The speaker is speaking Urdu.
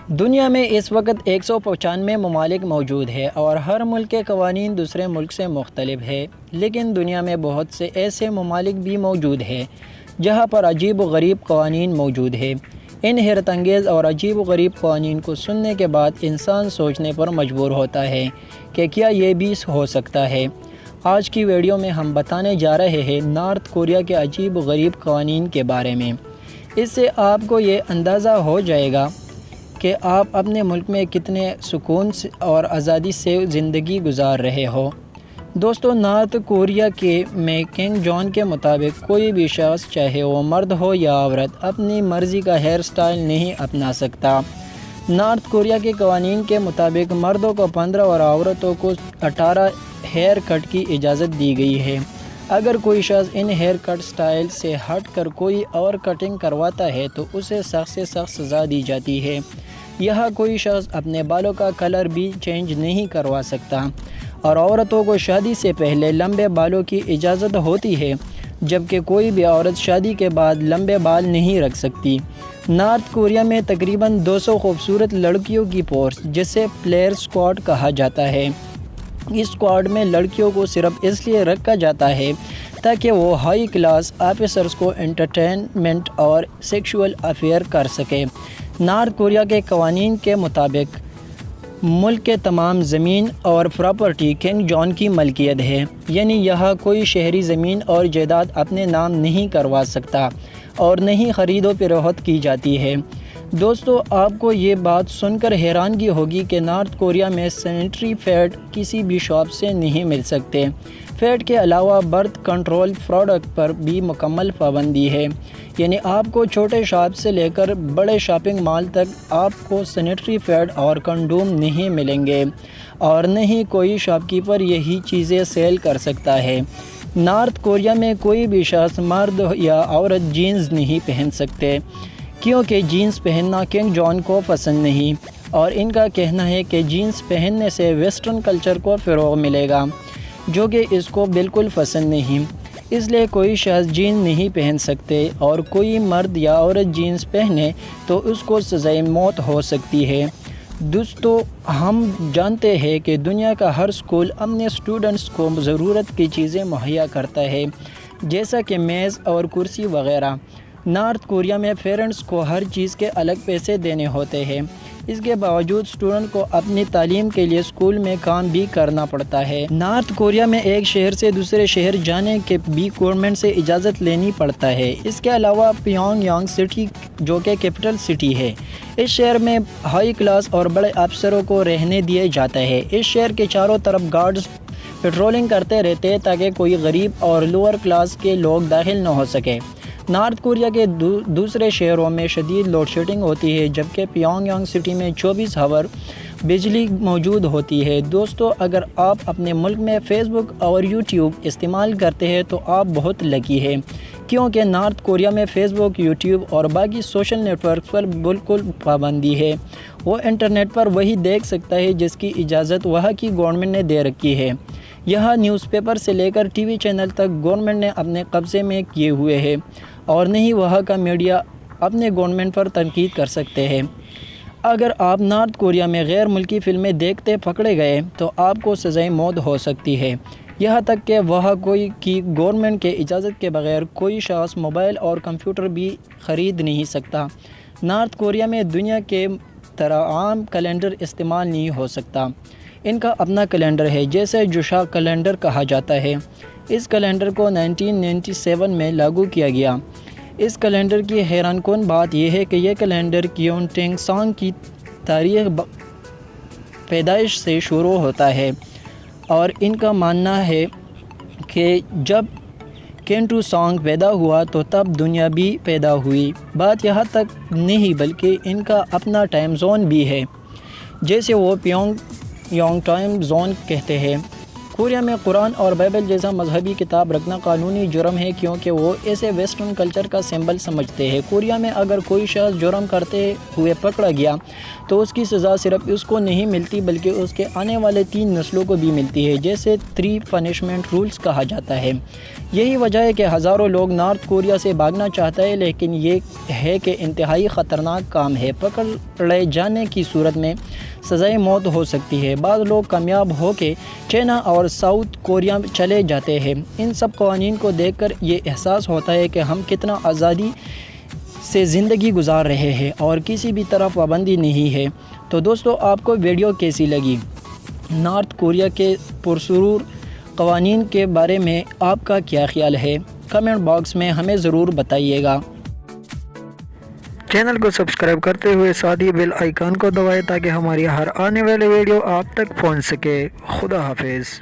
دنیا میں اس وقت 195 ممالک موجود ہے اور ہر ملک کے قوانین دوسرے ملک سے مختلف ہے، لیکن دنیا میں بہت سے ایسے ممالک بھی موجود ہیں جہاں پر عجیب و غریب قوانین موجود ہیں۔ ان حیرت انگیز اور عجیب و غریب قوانین کو سننے کے بعد انسان سوچنے پر مجبور ہوتا ہے کہ کیا یہ بھی ہو سکتا ہے۔ آج کی ویڈیو میں ہم بتانے جا رہے ہیں نارتھ کوریا کے عجیب و غریب قوانین کے بارے میں۔ اس سے آپ کو یہ اندازہ ہو جائے گا کہ آپ اپنے ملک میں کتنے سکون اور آزادی سے زندگی گزار رہے ہو۔ دوستو، نارتھ کوریا میں کنگ جون کے مطابق کوئی بھی شخص، چاہے وہ مرد ہو یا عورت، اپنی مرضی کا ہیئر سٹائل نہیں اپنا سکتا۔ نارتھ کوریا کے قوانین کے مطابق مردوں کو 15 اور عورتوں کو 18 ہیئر کٹ کی اجازت دی گئی ہے۔ اگر کوئی شخص ان ہیئر کٹ سٹائل سے ہٹ کر کوئی اور کٹنگ کرواتا ہے تو اسے سخت سے سخت سزا دی جاتی ہے۔ یہاں کوئی شخص اپنے بالوں کا کلر بھی چینج نہیں کروا سکتا، اور عورتوں کو شادی سے پہلے لمبے بالوں کی اجازت ہوتی ہے، جبکہ کوئی بھی عورت شادی کے بعد لمبے بال نہیں رکھ سکتی۔ نارتھ کوریا میں تقریباً 200 خوبصورت لڑکیوں کی فورس، جسے پلیئر اسکواڈ کہا جاتا ہے۔ اس اسکواڈ میں لڑکیوں کو صرف اس لیے رکھا جاتا ہے تاکہ وہ ہائی کلاس آفیسرز کو انٹرٹینمنٹ اور سیکشول افیئر کر سکے۔ نارتھ کوریا کے قوانین کے مطابق ملک کے تمام زمین اور پراپرٹی کنگ جون کی ملکیت ہے، یعنی یہاں کوئی شہری زمین اور جائیداد اپنے نام نہیں کروا سکتا اور نہ ہی خرید و فروخت کی جاتی ہے۔ دوستو، آپ کو یہ بات سن کر حیرانگی ہوگی کہ نارتھ کوریا میں سینیٹری پیڈ کسی بھی شاپ سے نہیں مل سکتے۔ پیڈ کے علاوہ برتھ کنٹرول پروڈکٹ پر بھی مکمل پابندی ہے، یعنی آپ کو چھوٹے شاپ سے لے کر بڑے شاپنگ مال تک آپ کو سینیٹری پیڈ اور کنڈوم نہیں ملیں گے، اور نہ ہی کوئی شاپ کیپر یہی چیزیں سیل کر سکتا ہے۔ نارتھ کوریا میں کوئی بھی شخص، مرد یا عورت، جینز نہیں پہن سکتے، کیونکہ جینز پہننا کنگ جون کو پسند نہیں، اور ان کا کہنا ہے کہ جینز پہننے سے ویسٹرن کلچر کو فروغ ملے گا، جو کہ اس کو بالکل پسند نہیں۔ اس لیے کوئی شخص جینز نہیں پہن سکتے، اور کوئی مرد یا عورت جینز پہنے تو اس کو سزائے موت ہو سکتی ہے۔ دوستو، ہم جانتے ہیں کہ دنیا کا ہر اسکول اپنے اسٹوڈنٹس کو ضرورت کی چیزیں مہیا کرتا ہے، جیسا کہ میز اور کرسی وغیرہ۔ نارتھ کوریا میں پیرنٹس کو ہر چیز کے الگ پیسے دینے ہوتے ہیں، اس کے باوجود اسٹوڈنٹ کو اپنی تعلیم کے لیے اسکول میں کام بھی کرنا پڑتا ہے۔ نارتھ کوریا میں ایک شہر سے دوسرے شہر جانے کے بھی گورنمنٹ سے اجازت لینی پڑتا ہے۔ اس کے علاوہ پیونگ یانگ سٹی، جو کہ کیپٹل سٹی ہے، اس شہر میں ہائی کلاس اور بڑے افسروں کو رہنے دیا جاتا ہے۔ اس شہر کے چاروں طرف گارڈز پیٹرولنگ کرتے رہتے ہیں تاکہ کوئی غریب اور لوور کلاس کے لوگ داخل نہ ہو سکے۔ نارتھ کوریا کے دوسرے شہروں میں شدید لوڈ شیڈنگ ہوتی ہے، جبکہ پیونگ یانگ سٹی میں 24 آور بجلی موجود ہوتی ہے۔ دوستو، اگر آپ اپنے ملک میں فیس بک اور یوٹیوب استعمال کرتے ہیں تو آپ بہت لکی ہیں، کیونکہ نارتھ کوریا میں فیس بک، یوٹیوب اور باقی سوشل نیٹ ورکس پر بالکل پابندی ہے۔ وہ انٹرنیٹ پر وہی دیکھ سکتا ہے جس کی اجازت وہاں کی گورنمنٹ نے دے رکھی ہے۔ یہاں نیوز پیپر سے لے کر ٹی وی چینل تک گورنمنٹ نے اپنے قبضے میں کیے ہوئے ہیں، اور نہ ہی وہاں کا میڈیا اپنے گورنمنٹ پر تنقید کر سکتے ہیں۔ اگر آپ نارتھ کوریا میں غیر ملکی فلمیں دیکھتے پکڑے گئے تو آپ کو سزائے موت ہو سکتی ہے، یہاں تک کہ وہاں کوئی کی گورنمنٹ کے اجازت کے بغیر کوئی شخص موبائل اور کمپیوٹر بھی خرید نہیں سکتا۔ نارتھ کوریا میں دنیا کے طرح عام کیلنڈر استعمال نہیں ہو سکتا۔ ان کا اپنا کیلنڈر ہے، جیسے جوشا کیلنڈر کہا جاتا ہے۔ اس کیلنڈر کو 1997 میں لاگو کیا گیا۔ اس کیلنڈر کی حیران کن بات یہ ہے کہ یہ کیلنڈر کیونٹنگ سانگ کی تاریخ پیدائش سے شروع ہوتا ہے، اور ان کا ماننا ہے کہ جب کینٹو سانگ پیدا ہوا تو تب دنیا بھی پیدا ہوئی۔ بات یہاں تک نہیں، بلکہ ان کا اپنا ٹائم زون بھی ہے، جیسے وہ پیونگ یانگ ٹائم زون کہتے ہیں۔ کوریا میں قرآن اور بائبل جیسا مذہبی کتاب رکھنا قانونی جرم ہے کیونکہ وہ اسے ویسٹرن کلچر کا سمبل سمجھتے ہیں۔ کوریا میں اگر کوئی شخص جرم کرتے ہوئے پکڑا گیا تو اس کی سزا صرف اس کو نہیں ملتی بلکہ اس کے آنے والے 3 نسلوں کو بھی ملتی ہے، جیسے 3 پنشمنٹ رولز کہا جاتا ہے۔ یہی وجہ ہے کہ ہزاروں لوگ نارتھ کوریا سے بھاگنا چاہتا ہے، لیکن یہ ہے کہ انتہائی خطرناک کام ہے۔ پکڑے جانے کی صورت میں سزائے موت ہو سکتی ہے۔ بعض لوگ کامیاب ہو کے چائنا اور ساؤتھ کوریا چلے جاتے ہیں۔ ان سب قوانین کو دیکھ کر یہ احساس ہوتا ہے کہ ہم کتنا آزادی سے زندگی گزار رہے ہیں اور کسی بھی طرف پابندی نہیں ہے۔ تو دوستو، آپ کو ویڈیو کیسی لگی؟ نارتھ کوریا کے پرسرور قوانین کے بارے میں آپ کا کیا خیال ہے؟ کمنٹ باکس میں ہمیں ضرور بتائیے گا۔ چینل کو سبسکرائب کرتے ہوئے ساتھ ہی بیل آئیکن کو دبائیں تاکہ ہماری ہر آنے والی ویڈیو آپ تک پہنچ سکے۔ خدا حافظ۔